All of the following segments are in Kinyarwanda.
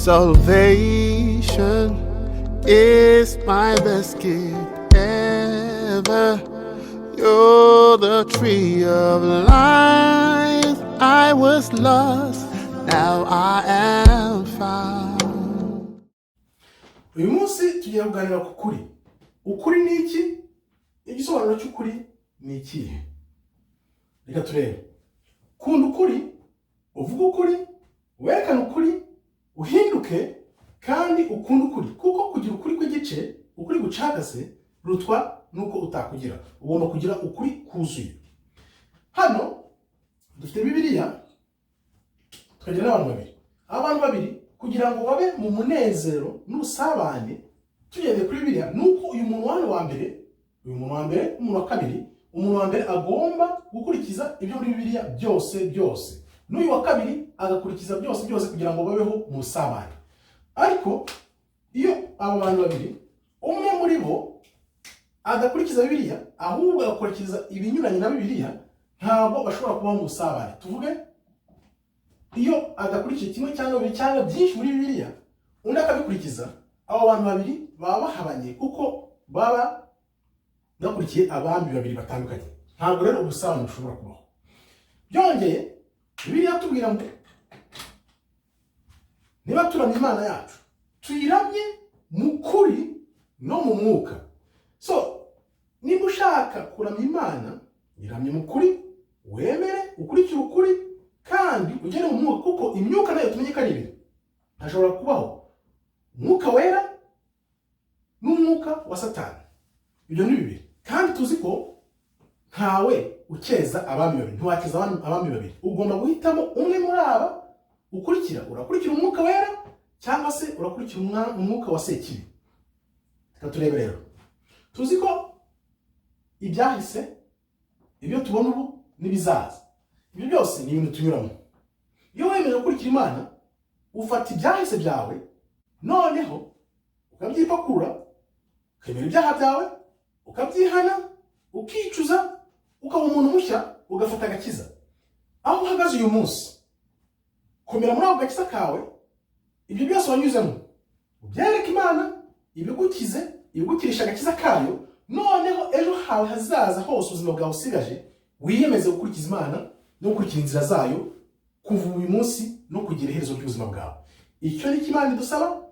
Salvation is my best gift ever. You're the tree of life. I was lost, now I am found. Uyu munsi tugiye kuganira ku kuri. Ukuri ni iki? Igisobanuro cy'ukuri ni ikihe? Reka turebe. Kunda ukuri, uvuga ukuri, werekana ukuri, uhinduke kandi ukunda ukuri. Kuko kugira ukuri kw'igice, ukuri gucagase rutwa nuko utakugira. Ugomba kugira ukuri kuzuye. Hano dufite Bibiliya, tukagira n'abantu babiri. Abantu babiri kugira ngo babe mu munezero n'usabane, tugendeye kuri Bibiliya, nuko uyu muntu wa mbere, umuntu wa kabiri, umuntu wa mbere agomba gukurikiza ibyo muri Bibiliya byose. N'uyu wa kabiri agakurikiza byose kugira ngo babeho mu sabane. Ariko iyo abo bantu babiri, umwe muri bo agakurikiza Bibiliya, ahubwo agakurikiza ibinyuranye na Bibiliya, ntabwo bashobora kubaho mu sabane. Tuvuge iyo agakurikije kimwe cyangwa bibiri cyangwa byinshi muri Bibiliya, undi akabikurikiza, abo bantu babiri baba bahabanye kuko baba bakurikiye abami babiri batandukanye. Ntabwo rero ubusabane bushobora kubaho. Byongeye Bibiliya tubwira ngo niba turamya Imana yacu, tuyiramye mu kuri no mu mwuka. So niba ushaka kuramya Imana, yiramye mu kuri, wemere ukurikire ukuri kandi ugere mu mwuka, kuko imyuka nayo tumenye ko ari ibiri. Hashobora kubaho umwuka wera n'umwuka wa satani. Ibyo ni bibiri. Kandi tuzi ko ntawe ukeza abami babiri, ntiwakeza abami babiri. Ugomba guhitamo umwe muri aba ukurikira. Urakurikira umwuka wera cyangwa se urakurikira umwuka wa sekibi. Reka turebe rero. Tuzi ko ibyahise, ibyo tubona ubu n'ibizaza, ibyo byose ni ibintu tunyuramo. Iyo wemeje gukurikira Imana, ufata ibyahise byawe, noneho ukabyipakurura, ukemera ibyaha byawe, ukabyihana, ukicuza, ukaba umuntu mushya, ugafata agakiza. Aho uhagaze uyu munsi, komera muri ako gakiza kawe, ibyo byose wanyuzemo, ubyereke Imana, ibigukize, ibigukirisha agakiza kayo, noneho ejo hawe hazaza hose ubuzima bwawe usigaje, wiyemeze gukurikiza Imana no gukurikira inzira zayo kuva uyu munsi no kugira iherezo ry'ubuzima bwawe. Icyo ni Imana idusaba,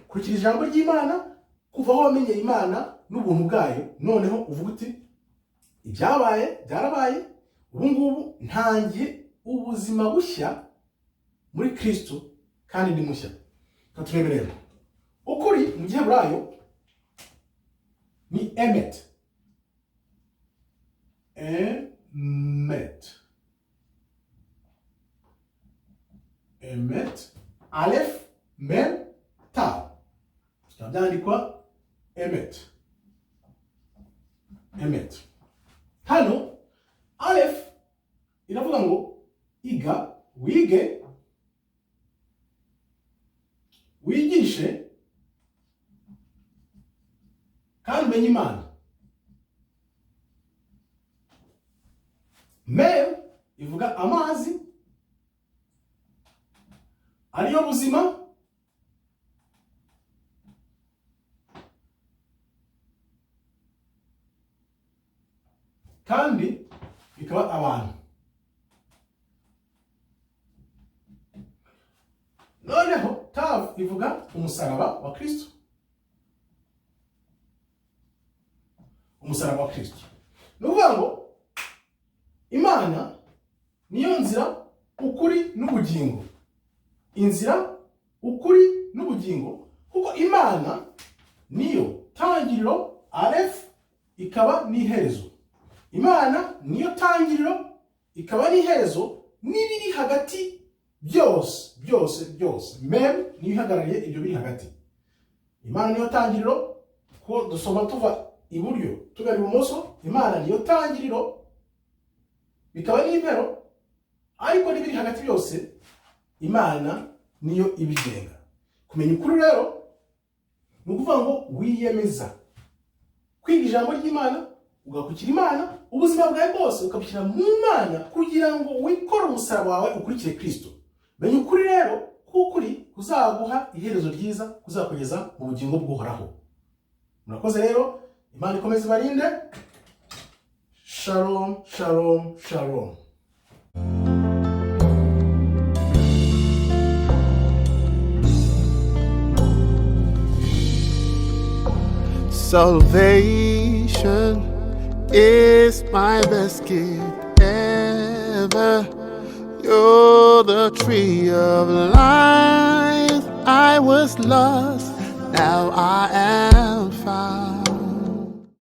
kurikira ijambo ry'Imana, kuva aho wamenye Imana n'ubuntu bwayo, noneho uvuga uti ibyabaye byarabaye, ubu ngubu ntangiye ubuzima bushya muri Kristo kandi ndi mushya. Turebe rero ukuri mu gihe burayo ni emet. Emet, alef, mem, ta. Byandikwa emet. Hano alef iravuga ngo iga, wige, wigishe kandi umenye Imana. Mem ivuga amazi ariyo buzima, kandi bikaba abantu. Noneho tav ivuga umusaraba wa Kristo. Umusaraba wa Kristo. Nuvuga ngo Imana niyo nzira, ukuri n'ubugingo. Inzira, ukuri n'ubugingo, kuko Imana niyo tangiriro, alef ikaba n'iherezo. Imana niyo tangiriro, ikaba n'iherezo, n'ibiri hagati byose. Mem niyo ihagarariye ibyo biri hagati. Imana niyo tangiriro, ko dusoma tuva iburyo tugana ibumoso. Imana niyo tangiriro, bikaba n'impero, ariko n'ibiri hagati byose Imana niyo ibigenga. Kumenya ukuri rero ni ukuvuga ngo wiyemeza kwiga ijambo ry'Imana, ugakurikira Imana, ubuzima bwawe bwose ukabushyira mu Mana kugira ngo wikore umusaraba wawe ukurikire Kristo. Menya ukuri rero k'ukuri kuzaguha iherezo ryiza, kuzakugeza mu bugingo buhoraho. Murakoze rero, Imana ikomeze ibarinde. Shalom, shalom, shalom. Salvation is my best gift ever. You're the tree of life. I was lost, now I am found.